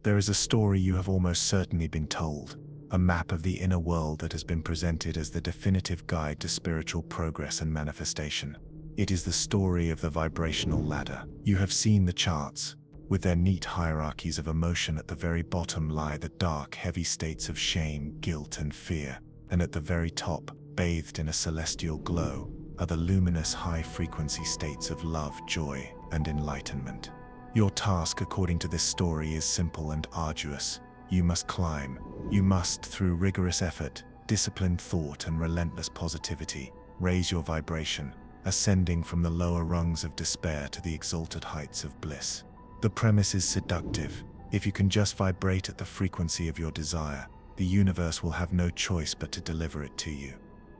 There is a story you have almost certainly been told, a map of the inner world that has been presented as the definitive guide to spiritual progress and manifestation. It is the story of the vibrational ladder. You have seen the charts. With their neat hierarchies of emotion, at the very bottom lie the dark, heavy states of shame, guilt, and fear, and at the very top, bathed in a celestial glow, are the luminous, high-frequency states of love, joy, and enlightenment. Your task, according to this story, is simple and arduous. You must climb. You must, through rigorous effort, disciplined thought, and relentless positivity, raise your vibration, ascending from the lower rungs of despair to the exalted heights of bliss. The premise is seductive. If you can just vibrate at the frequency of your desire, the universe will have no choice but to deliver it to you.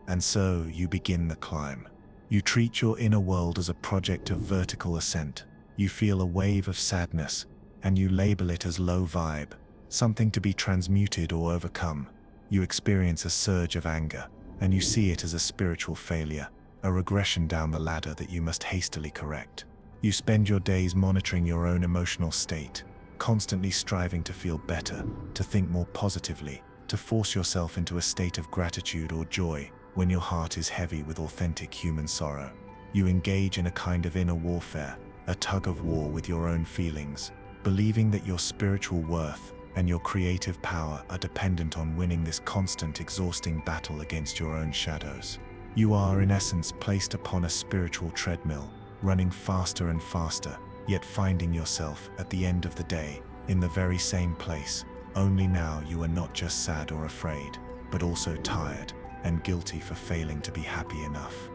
And so, you begin the climb. You treat your inner world as a project of vertical ascent. You feel a wave of sadness, and you label it as low vibe, something to be transmuted or overcome. You experience a surge of anger, and you see it as a spiritual failure, a regression down the ladder that you must hastily correct. You spend your days monitoring your own emotional state, constantly striving to feel better, to think more positively, to force yourself into a state of gratitude or joy when your heart is heavy with authentic human sorrow. You engage in a kind of inner warfare, a tug of war with your own feelings, believing that your spiritual worth and your creative power are dependent on winning this constant, exhausting battle against your own shadows. You are, in essence, placed upon a spiritual treadmill, running faster and faster, yet finding yourself, at the end of the day, in the very same place. Only now you are not just sad or afraid, but also tired and guilty for failing to be happy enough.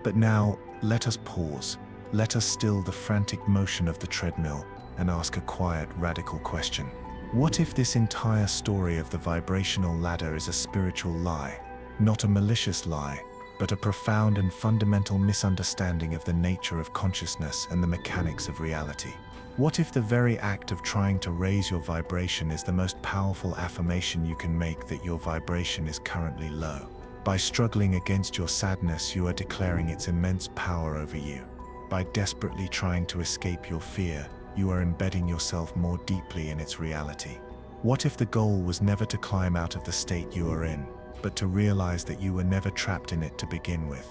But now, let us pause. Let us still the frantic motion of the treadmill and ask a quiet, radical question. What if this entire story of the vibrational ladder is a spiritual lie? Not a malicious lie, but a profound and fundamental misunderstanding of the nature of consciousness and the mechanics of reality. What if the very act of trying to raise your vibration is the most powerful affirmation you can make that your vibration is currently low? By struggling against your sadness, you are declaring its immense power over you. By desperately trying to escape your fear, you are embedding yourself more deeply in its reality. What if the goal was never to climb out of the state you are in, but to realize that you were never trapped in it to begin with?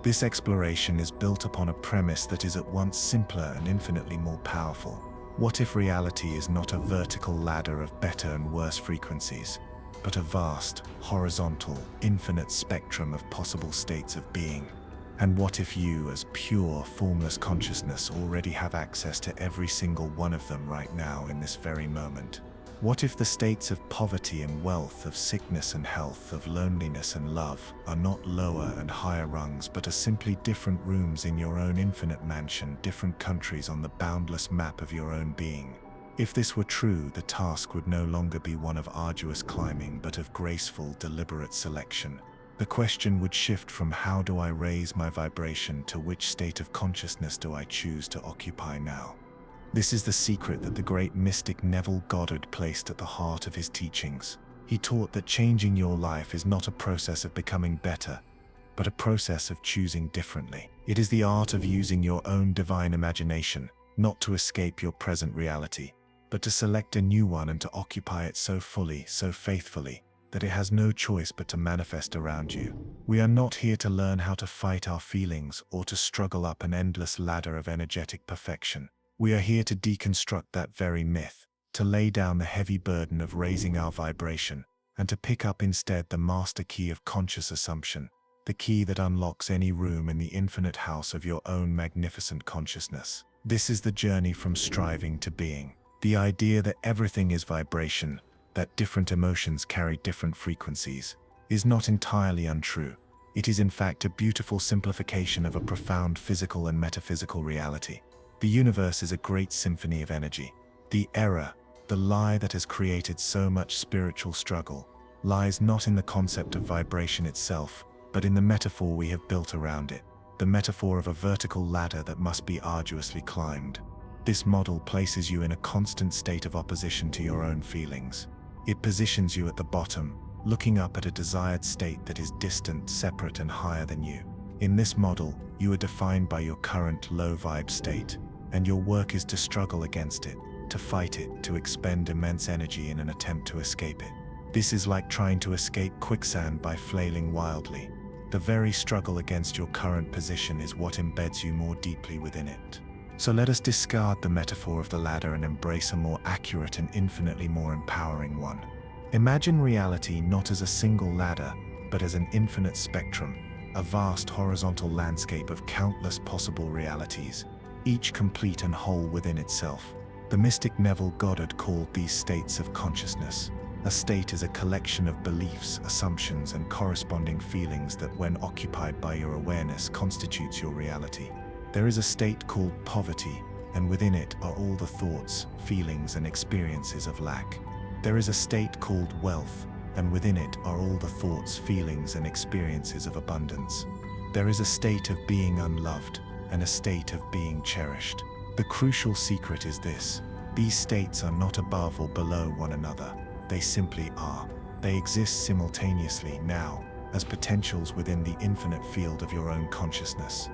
This exploration is built upon a premise that is at once simpler and infinitely more powerful. What if reality is not a vertical ladder of better and worse frequencies, but a vast, horizontal, infinite spectrum of possible states of being? And what if you, as pure, formless consciousness, already have access to every single one of them right now in this very moment? What if the states of poverty and wealth, of sickness and health, of loneliness and love, are not lower and higher rungs, but are simply different rooms in your own infinite mansion, different countries on the boundless map of your own being? If this were true, the task would no longer be one of arduous climbing, but of graceful, deliberate selection. The question would shift from how do I raise my vibration to which state of consciousness do I choose to occupy now? This is the secret that the great mystic Neville Goddard placed at the heart of his teachings. He taught that changing your life is not a process of becoming better, but a process of choosing differently. It is the art of using your own divine imagination, not to escape your present reality, but to select a new one and to occupy it so fully, so faithfully, that it has no choice but to manifest around you. We are not here to learn how to fight our feelings or to struggle up an endless ladder of energetic perfection. We are here to deconstruct that very myth, to lay down the heavy burden of raising our vibration, and to pick up instead the master key of conscious assumption, the key that unlocks any room in the infinite house of your own magnificent consciousness. This is the journey from striving to being. The idea that everything is vibration, that different emotions carry different frequencies, is not entirely untrue. It is in fact a beautiful simplification of a profound physical and metaphysical reality. The universe is a great symphony of energy. The error, the lie that has created so much spiritual struggle, lies not in the concept of vibration itself, but in the metaphor we have built around it, the metaphor of a vertical ladder that must be arduously climbed. This model places you in a constant state of opposition to your own feelings. It positions you at the bottom, looking up at a desired state that is distant, separate, and higher than you. In this model, you are defined by your current low vibe state, and your work is to struggle against it, to fight it, to expend immense energy in an attempt to escape it. This is like trying to escape quicksand by flailing wildly. The very struggle against your current position is what embeds you more deeply within it. So let us discard the metaphor of the ladder and embrace a more accurate and infinitely more empowering one. Imagine reality not as a single ladder, but as an infinite spectrum, a vast horizontal landscape of countless possible realities, each complete and whole within itself. The mystic Neville Goddard called these states of consciousness. A state is a collection of beliefs, assumptions, and corresponding feelings that, when occupied by your awareness, constitutes your reality. There is a state called poverty, and within it are all the thoughts, feelings, and experiences of lack. There is a state called wealth, and within it are all the thoughts, feelings, and experiences of abundance. There is a state of being unloved, and a state of being cherished. The crucial secret is this: these states are not above or below one another. They simply are. They exist simultaneously now, as potentials within the infinite field of your own consciousness.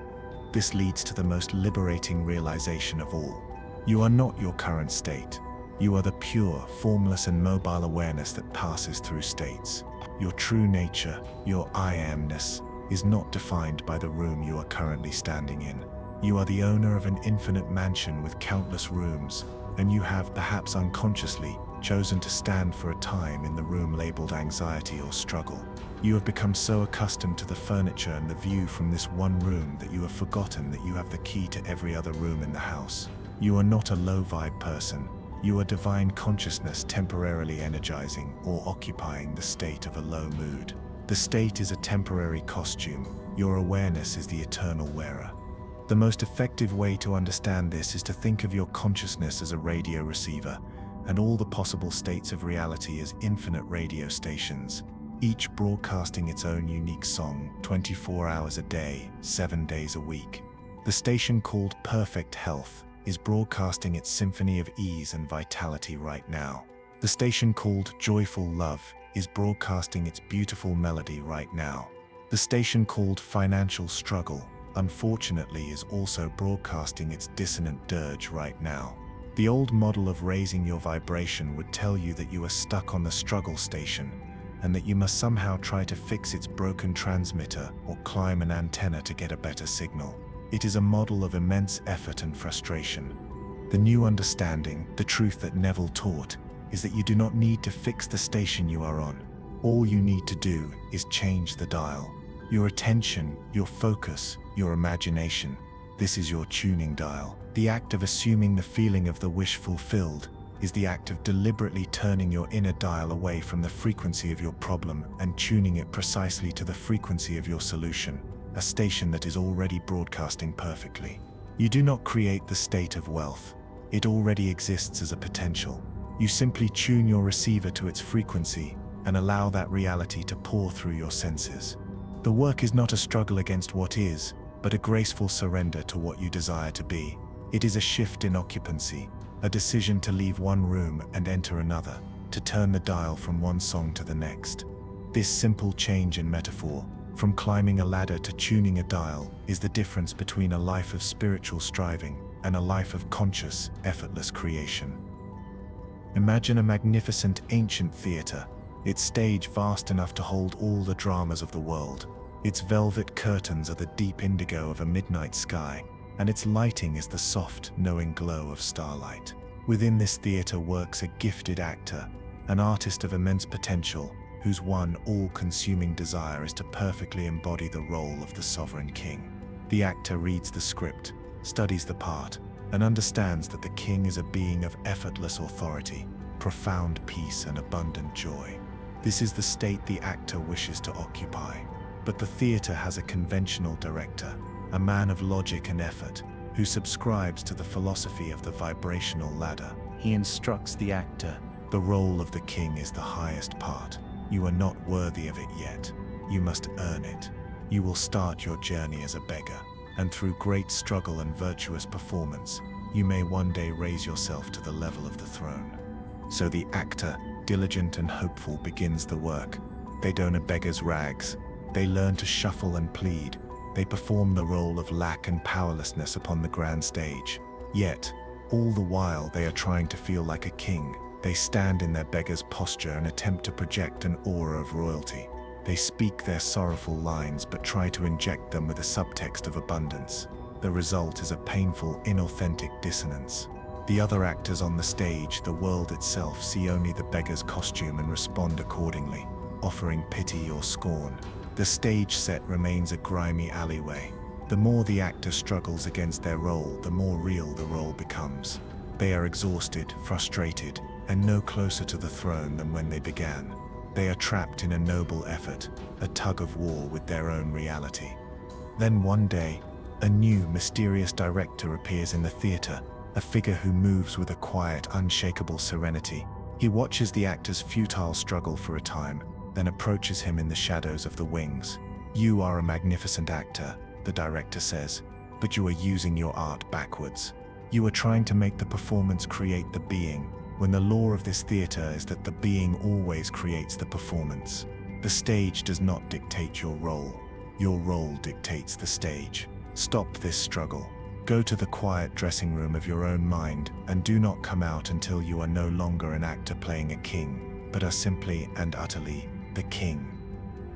This leads to the most liberating realization of all. You are not your current state. You are the pure, formless, and mobile awareness that passes through states. Your true nature, your I amness, is not defined by the room you are currently standing in. You are the owner of an infinite mansion with countless rooms, and you have, perhaps unconsciously, chosen to stand for a time in the room labeled anxiety or struggle. You have become so accustomed to the furniture and the view from this one room that you have forgotten that you have the key to every other room in the house. You are not a low-vibe person. You are divine consciousness temporarily energizing or occupying the state of a low mood. The state is a temporary costume. Your awareness is the eternal wearer. The most effective way to understand this is to think of your consciousness as a radio receiver, and all the possible states of reality as infinite radio stations, each broadcasting its own unique song, 24 hours a day, 7 days a week. The station called Perfect Health is broadcasting its symphony of ease and vitality right now. The station called Joyful Love is broadcasting its beautiful melody right now. The station called Financial Struggle, unfortunately, is also broadcasting its dissonant dirge right now. The old model of raising your vibration would tell you that you are stuck on the struggle station, and that you must somehow try to fix its broken transmitter or climb an antenna to get a better signal. It is a model of immense effort and frustration. The new understanding, the truth that Neville taught, is that you do not need to fix the station you are on. All you need to do is change the dial. Your attention, your focus, your imagination. This is your tuning dial. The act of assuming the feeling of the wish fulfilled is the act of deliberately turning your inner dial away from the frequency of your problem and tuning it precisely to the frequency of your solution, a station that is already broadcasting perfectly. You do not create the state of wealth. It already exists as a potential. You simply tune your receiver to its frequency and allow that reality to pour through your senses. The work is not a struggle against what is, but a graceful surrender to what you desire to be. It is a shift in occupancy, a decision to leave one room and enter another, to turn the dial from one song to the next. This simple change in metaphor, from climbing a ladder to tuning a dial, is the difference between a life of spiritual striving and a life of conscious, effortless creation. Imagine a magnificent ancient theater, its stage vast enough to hold all the dramas of the world. Its velvet curtains are the deep indigo of a midnight sky, and its lighting is the soft, knowing glow of starlight. Within this theater works a gifted actor, an artist of immense potential, whose one all-consuming desire is to perfectly embody the role of the sovereign king. The actor reads the script, studies the part, and understands that the king is a being of effortless authority, profound peace, and abundant joy. This is the state the actor wishes to occupy. But the theater has a conventional director, a man of logic and effort, who subscribes to the philosophy of the vibrational ladder. He instructs the actor, the role of the king is the highest part. You are not worthy of it yet. You must earn it. You will start your journey as a beggar, and through great struggle and virtuous performance, you may one day raise yourself to the level of the throne. So the actor, diligent and hopeful, begins the work. They don a beggar's rags. They learn to shuffle and plead. They perform the role of lack and powerlessness upon the grand stage. Yet, All the while, they are trying to feel like a king. They stand in their beggar's posture and attempt to project an aura of royalty. They speak their sorrowful lines but try to inject them with a subtext of abundance. The result is a painful, inauthentic dissonance. The other actors on the stage, the world itself, see only the beggar's costume and respond accordingly, offering pity or scorn. The stage set remains a grimy alleyway. The more the actor struggles against their role, the more real the role becomes. They are exhausted, frustrated, and no closer to the throne than when they began. They are trapped in a noble effort, a tug of war with their own reality. Then one day, a new, mysterious director appears in the theater, a figure who moves with a quiet, unshakable serenity. He watches the actor's futile struggle for a time, then approaches him in the shadows of the wings. "You are a magnificent actor," the director says, "but you are using your art backwards. You are trying to make the performance create the being, when the law of this theater is that the being always creates the performance. The stage does not dictate your role dictates the stage. Stop this struggle. Go to the quiet dressing room of your own mind and do not come out until you are no longer an actor playing a king, but are simply and utterly the king."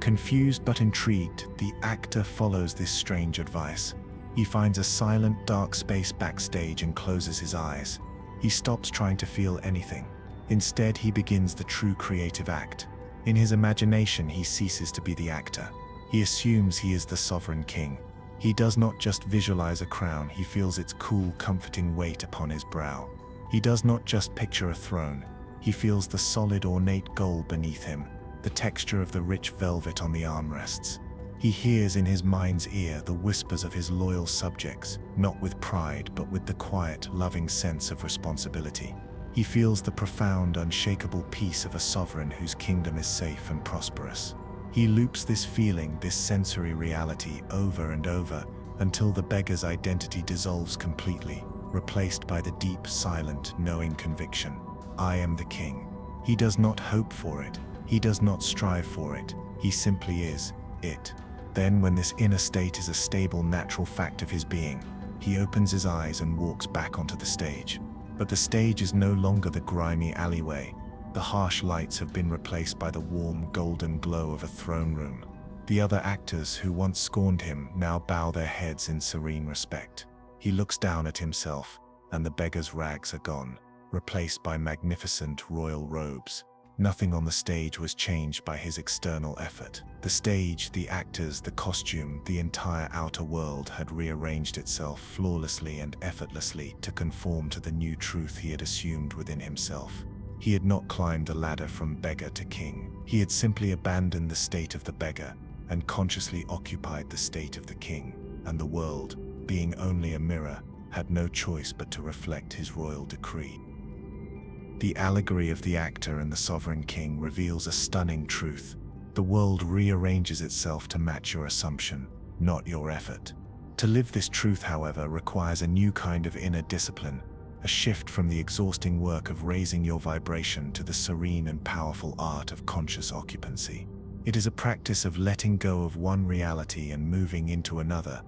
Confused but intrigued, the actor follows this strange advice. He finds a silent, dark space backstage and closes his eyes. He stops trying to feel anything. Instead, he begins the true creative act. In his imagination, he ceases to be the actor. He assumes he is the sovereign king. He does not just visualize a crown, he feels its cool, comforting weight upon his brow. He does not just picture a throne, he feels the solid, ornate gold beneath him, the texture of the rich velvet on the armrests. He hears in his mind's ear the whispers of his loyal subjects, not with pride, but with the quiet, loving sense of responsibility. He feels the profound, unshakable peace of a sovereign whose kingdom is safe and prosperous. He loops this feeling, this sensory reality, over and over, until the beggar's identity dissolves completely, replaced by the deep, silent, knowing conviction: "I am the king." He does not hope for it. He does not strive for it. He simply is it. Then, when this inner state is a stable, natural fact of his being, he opens his eyes and walks back onto the stage. But the stage is no longer the grimy alleyway. The harsh lights have been replaced by the warm, golden glow of a throne room. The other actors who once scorned him now bow their heads in serene respect. He looks down at himself, and the beggar's rags are gone, replaced by magnificent royal robes. Nothing on the stage was changed by his external effort. The stage, the actors, the costume, the entire outer world had rearranged itself flawlessly and effortlessly to conform to the new truth he had assumed within himself. He had not climbed a ladder from beggar to king. He had simply abandoned the state of the beggar and consciously occupied the state of the king, and the world, being only a mirror, had no choice but to reflect his royal decree. The allegory of the actor and the sovereign king reveals a stunning truth. The world rearranges itself to match your assumption, not your effort. To live this truth, however, requires a new kind of inner discipline, a shift from the exhausting work of raising your vibration to the serene and powerful art of conscious occupancy. It is a practice of letting go of one reality and moving into another,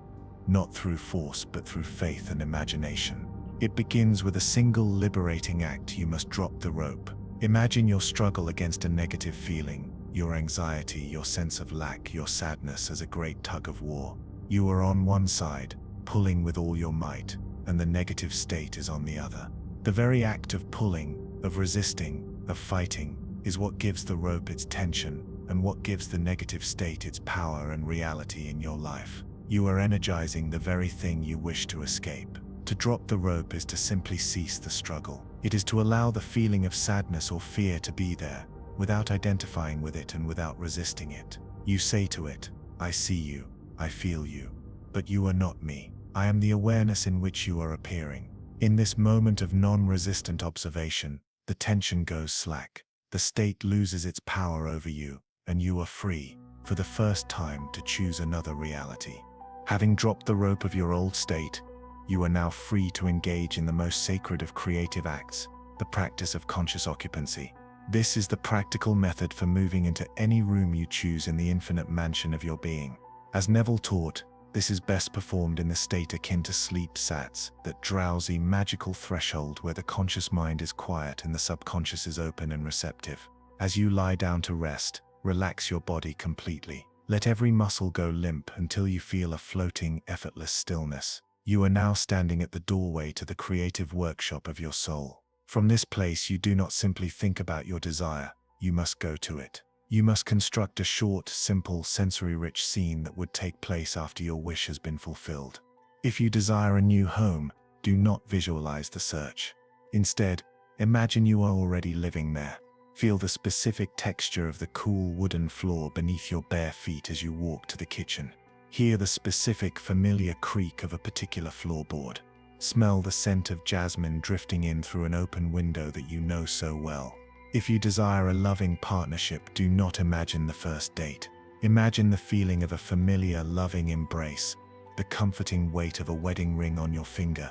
not through force but through faith and imagination. It begins with a single liberating act. You must drop the rope. Imagine your struggle against a negative feeling, your anxiety, your sense of lack, your sadness as a great tug of war. You are on one side, pulling with all your might, and the negative state is on the other. The very act of pulling, of resisting, of fighting, is what gives the rope its tension, and what gives the negative state its power and reality in your life. You are energizing the very thing you wish to escape. To drop the rope is to simply cease the struggle. It is to allow the feeling of sadness or fear to be there, without identifying with it and without resisting it. You say to it, "I see you, I feel you, but you are not me. I am the awareness in which you are appearing." In this moment of non-resistant observation, the tension goes slack. The state loses its power over you, and you are free, for the first time, to choose another reality. Having dropped the rope of your old state, you are now free to engage in the most sacred of creative acts, the practice of conscious occupancy. This is the practical method for moving into any room you choose in the infinite mansion of your being. As Neville taught, This is best performed in the state akin to sleep sats, that drowsy, magical threshold where the conscious mind is quiet and the subconscious is open and receptive. As you lie down to rest, relax your body completely. Let every muscle go limp until you feel a floating, effortless stillness. You are now standing at the doorway to the creative workshop of your soul. From this place, you do not simply think about your desire, you must go to it. You must construct a short, simple, sensory-rich scene that would take place after your wish has been fulfilled. If you desire a new home, do not visualize the search. Instead, imagine you are already living there. Feel the specific texture of the cool wooden floor beneath your bare feet as you walk to the kitchen. Hear the specific, familiar creak of a particular floorboard. Smell the scent of jasmine drifting in through an open window that you know so well. If you desire a loving partnership, do not imagine the first date. Imagine the feeling of a familiar, loving embrace, the comforting weight of a wedding ring on your finger,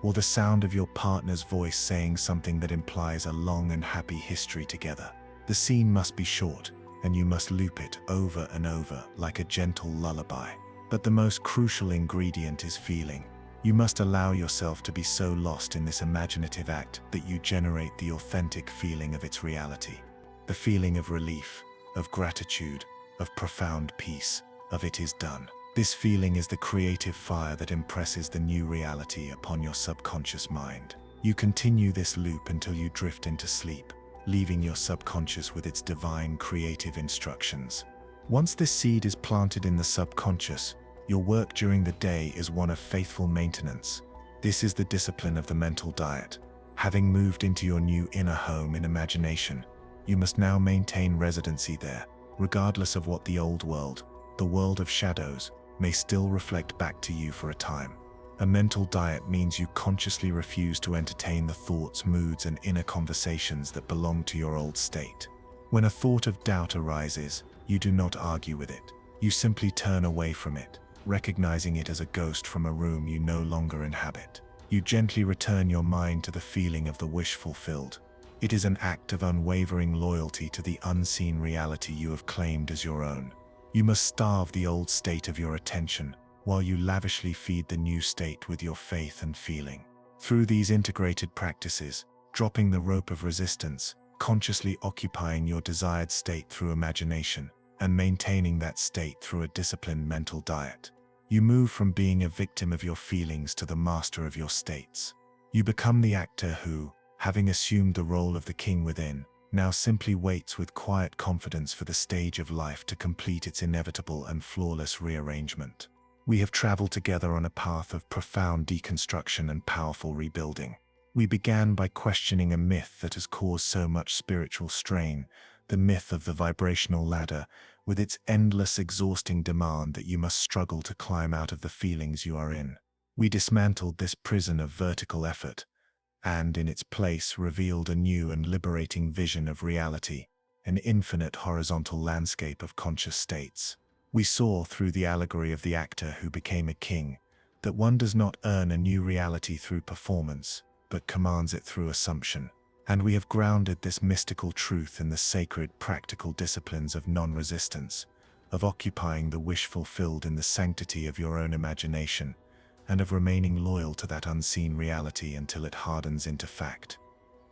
or the sound of your partner's voice saying something that implies a long and happy history together. The scene must be short, and you must loop it over and over like a gentle lullaby. But the most crucial ingredient is feeling. You must allow yourself to be so lost in this imaginative act that you generate the authentic feeling of its reality. The feeling of relief, of gratitude, of profound peace, of it is done. This feeling is the creative fire that impresses the new reality upon your subconscious mind. You continue this loop until you drift into sleep, leaving your subconscious with its divine creative instructions. Once this seed is planted in the subconscious, your work during the day is one of faithful maintenance. This is the discipline of the mental diet. Having moved into your new inner home in imagination, you must now maintain residency there, regardless of what the old world, the world of shadows, may still reflect back to you for a time. A mental diet means you consciously refuse to entertain the thoughts, moods, and inner conversations that belong to your old state. When a thought of doubt arises, you do not argue with it. You simply turn away from it, recognizing it as a ghost from a room you no longer inhabit. You gently return your mind to the feeling of the wish fulfilled. It is an act of unwavering loyalty to the unseen reality you have claimed as your own. You must starve the old state of your attention, while you lavishly feed the new state with your faith and feeling. Through these integrated practices, dropping the rope of resistance, consciously occupying your desired state through imagination, and maintaining that state through a disciplined mental diet, you move from being a victim of your feelings to the master of your states. You become the actor who, having assumed the role of the king within, now simply waits with quiet confidence for the stage of life to complete its inevitable and flawless rearrangement. We have traveled together on a path of profound deconstruction and powerful rebuilding. We began by questioning a myth that has caused so much spiritual strain, the myth of the vibrational ladder, with its endless, exhausting demand that you must struggle to climb out of the feelings you are in. We dismantled this prison of vertical effort, and in its place revealed a new and liberating vision of reality, an infinite horizontal landscape of conscious states. We saw through the allegory of the actor who became a king, that one does not earn a new reality through performance, but commands it through assumption. And we have grounded this mystical truth in the sacred, practical disciplines of non-resistance, of occupying the wish fulfilled in the sanctity of your own imagination, and of remaining loyal to that unseen reality until it hardens into fact.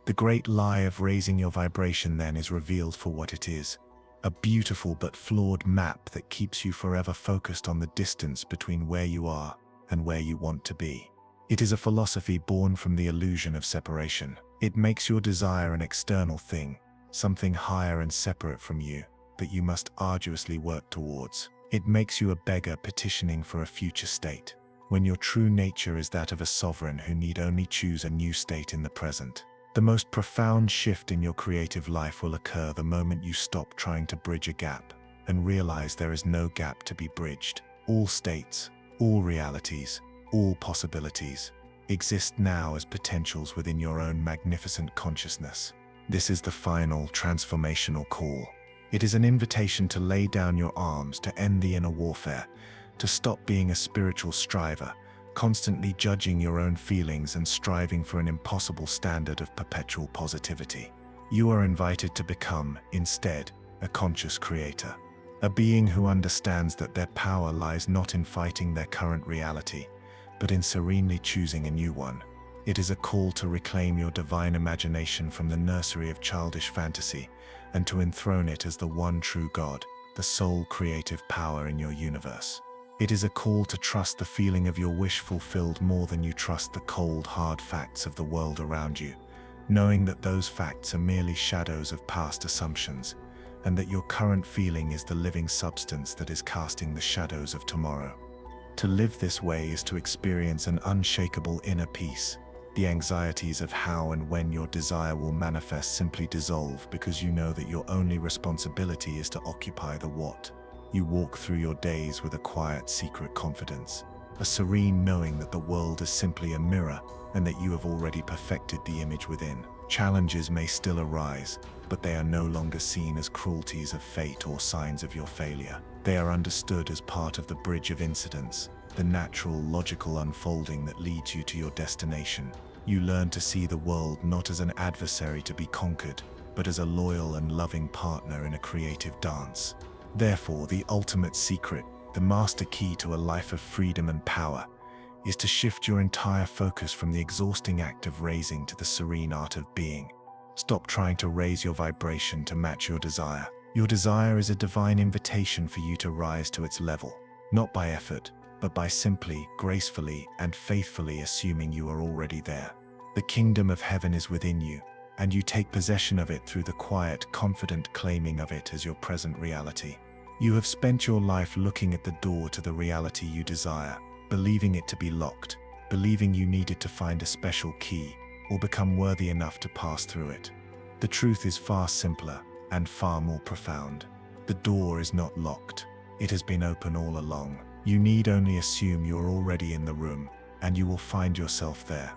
The great lie of raising your vibration then is revealed for what it is, a beautiful but flawed map that keeps you forever focused on the distance between where you are and where you want to be. It is a philosophy born from the illusion of separation. It makes your desire an external thing, something higher and separate from you, that you must arduously work towards. It makes you a beggar petitioning for a future state, when your true nature is that of a sovereign who need only choose a new state in the present. The most profound shift in your creative life will occur the moment you stop trying to bridge a gap and realize there is no gap to be bridged. All states, all realities, all possibilities exist now as potentials within your own magnificent consciousness. This is the final transformational call. It is an invitation to lay down your arms, to end the inner warfare, to stop being a spiritual striver, constantly judging your own feelings and striving for an impossible standard of perpetual positivity. You are invited to become, instead, a conscious creator. A being who understands that their power lies not in fighting their current reality, but in serenely choosing a new one. It is a call to reclaim your divine imagination from the nursery of childish fantasy and to enthrone it as the one true God, the sole creative power in your universe. It is a call to trust the feeling of your wish fulfilled more than you trust the cold, hard facts of the world around you, knowing that those facts are merely shadows of past assumptions, and that your current feeling is the living substance that is casting the shadows of tomorrow. To live this way is to experience an unshakable inner peace. The anxieties of how and when your desire will manifest simply dissolve because you know that your only responsibility is to occupy the what. You walk through your days with a quiet, secret confidence, a serene knowing that the world is simply a mirror and that you have already perfected the image within. Challenges may still arise, but they are no longer seen as cruelties of fate or signs of your failure. They are understood as part of the bridge of incidents, the natural, logical unfolding that leads you to your destination. You learn to see the world not as an adversary to be conquered, but as a loyal and loving partner in a creative dance. Therefore, the ultimate secret, the master key to a life of freedom and power, is to shift your entire focus from the exhausting act of raising to the serene art of being. Stop trying to raise your vibration to match your desire. Your desire is a divine invitation for you to rise to its level, not by effort, but by simply, gracefully, and faithfully assuming you are already there. The kingdom of heaven is within you, and you take possession of it through the quiet, confident claiming of it as your present reality. You have spent your life looking at the door to the reality you desire, believing it to be locked, believing you needed to find a special key, or become worthy enough to pass through it. The truth is far simpler and far more profound. The door is not locked. It has been open all along. You need only assume you're already in the room, and you will find yourself there.